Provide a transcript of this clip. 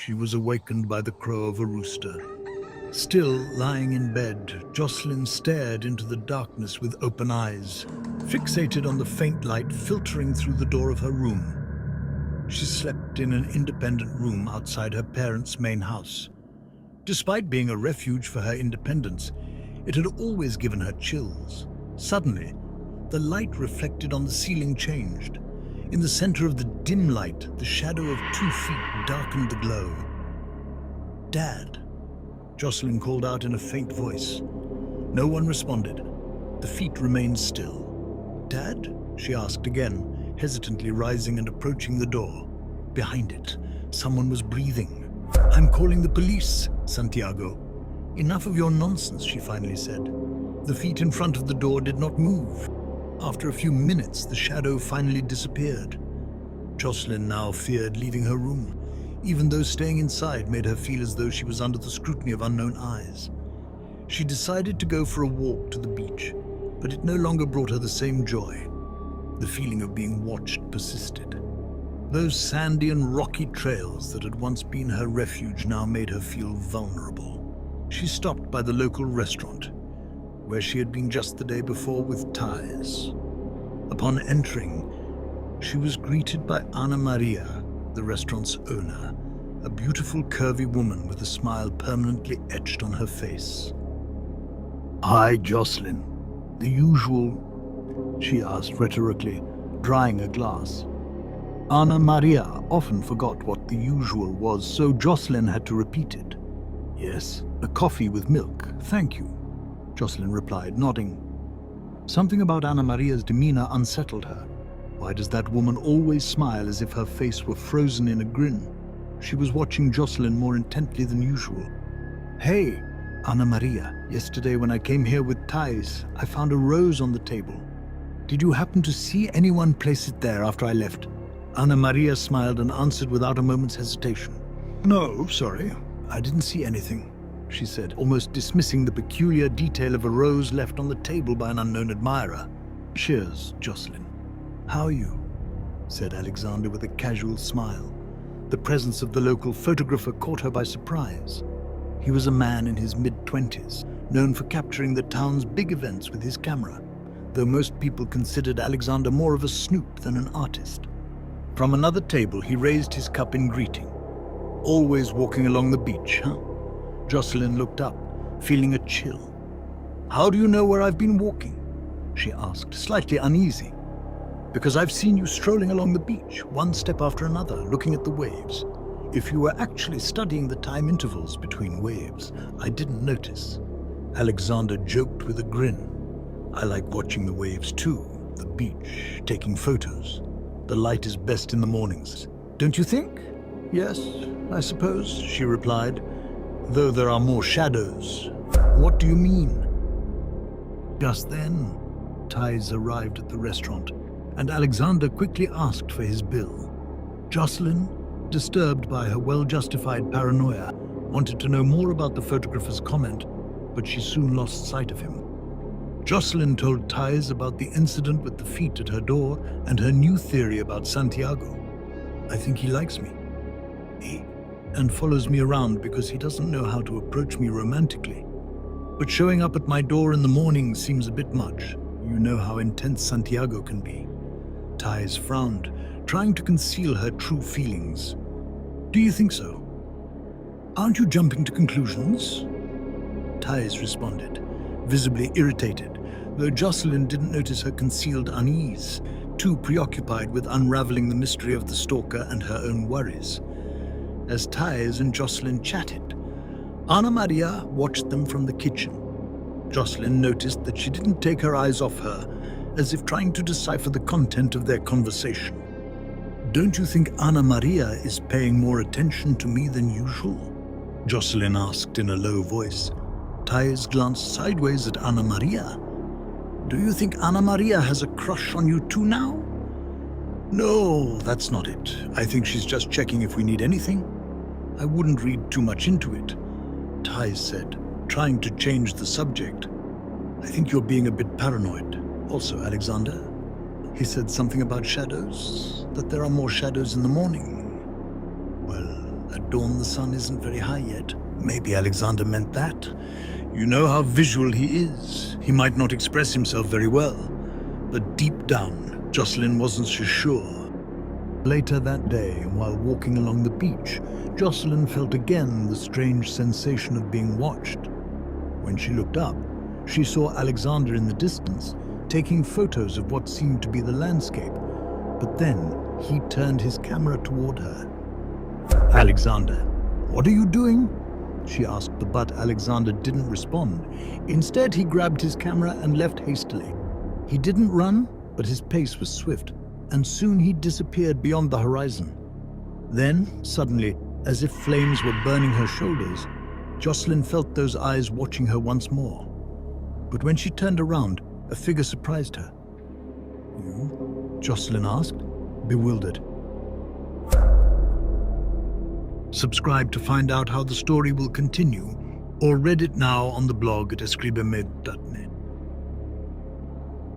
she was awakened by the crow of a rooster. Still lying in bed, Jocelyn stared into the darkness with open eyes, fixated on the faint light filtering through the door of her room. She slept in an independent room outside her parents' main house. Despite being a refuge for her independence, it had always given her chills. Suddenly, the light reflected on the ceiling changed. In the center of the dim light, the shadow of 2 feet darkened the glow. "Dad," Jocelyn called out in a faint voice. No one responded. The feet remained still. "Dad?" she asked again, hesitantly rising and approaching the door. Behind it, someone was breathing. "I'm calling the police, Santiago." "Enough of your nonsense," she finally said. The feet in front of the door did not move. After a few minutes, the shadow finally disappeared. Jocelyn now feared leaving her room, even though staying inside made her feel as though she was under the scrutiny of unknown eyes. She decided to go for a walk to the beach, but it no longer brought her the same joy. The feeling of being watched persisted. Those sandy and rocky trails that had once been her refuge now made her feel vulnerable. She stopped by the local restaurant, where she had been just the day before with ties. Upon entering, she was greeted by Ana Maria, the restaurant's owner, a beautiful curvy woman with a smile permanently etched on her face. "Hi, Jocelyn. The usual?" she asked rhetorically, drying a glass. Ana Maria often forgot what the usual was, so Jocelyn had to repeat it. "Yes, a coffee with milk, thank you," Jocelyn replied, nodding. Something about Ana Maria's demeanor unsettled her. Why does that woman always smile as if her face were frozen in a grin? She was watching Jocelyn more intently than usual. "Hey, Ana Maria, yesterday when I came here with ties, I found a rose on the table. Did you happen to see anyone place it there after I left?" Ana Maria smiled and answered without a moment's hesitation. "No, sorry, I didn't see anything," she said, almost dismissing the peculiar detail of a rose left on the table by an unknown admirer. "Cheers, Jocelyn. How are you?" said Alexander with a casual smile. The presence of the local photographer caught her by surprise. He was a man in his mid-20s, known for capturing the town's big events with his camera, though most people considered Alexander more of a snoop than an artist. From another table, he raised his cup in greeting. "Always walking along the beach, huh?" Jocelyn looked up, feeling a chill. "How do you know where I've been walking?" she asked, slightly uneasy. "Because I've seen you strolling along the beach, one step after another, looking at the waves. If you were actually studying the time intervals between waves, I didn't notice." Alexander joked with a grin. "I like watching the waves too, the beach, taking photos. The light is best in the mornings, don't you think?" "Yes, I suppose," she replied, "though there are more shadows." "What do you mean?" Just then, ties arrived at the restaurant, and Alexander quickly asked for his bill. Jocelyn, disturbed by her well-justified paranoia, wanted to know more about the photographer's comment, but she soon lost sight of him. Jocelyn told Ties about the incident with the feet at her door and her new theory about Santiago. "I think he likes me. And follows me around because he doesn't know how to approach me romantically. But showing up at my door in the morning seems a bit much. You know how intense Santiago can be." Ties frowned, trying to conceal her true feelings. "Do you think so? Aren't you jumping to conclusions?" Ties responded, visibly irritated, though Jocelyn didn't notice her concealed unease, too preoccupied with unraveling the mystery of the stalker and her own worries. As Ties and Jocelyn chatted, Ana Maria watched them from the kitchen. Jocelyn noticed that she didn't take her eyes off her, as if trying to decipher the content of their conversation. "Don't you think Ana Maria is paying more attention to me than usual?" Jocelyn asked in a low voice. Ties glanced sideways at Ana Maria. "Do you think Ana Maria has a crush on you too now?" "No, that's not it. I think she's just checking if we need anything. I wouldn't read too much into it," Ties said, trying to change the subject. "I think you're being a bit paranoid. Also, Alexander, he said something about shadows, that there are more shadows in the morning. Well, at dawn the sun isn't very high yet. Maybe Alexander meant that. You know how visual he is. He might not express himself very well, but deep down, Jocelyn wasn't so sure. Later that day, while walking along the beach, Jocelyn felt again the strange sensation of being watched. When she looked up, she saw Alexander in the distance, taking photos of what seemed to be the landscape. But then he turned his camera toward her. "Alexander, what are you doing?" she asked, but Alexander didn't respond. Instead, he grabbed his camera and left hastily. He didn't run, but his pace was swift, and soon he disappeared beyond the horizon. Then, suddenly, as if flames were burning her shoulders, Jocelyn felt those eyes watching her once more. But when she turned around, a figure surprised her. "You?" Jocelyn asked, bewildered. Subscribe to find out how the story will continue, or read it now on the blog at escribemed.net.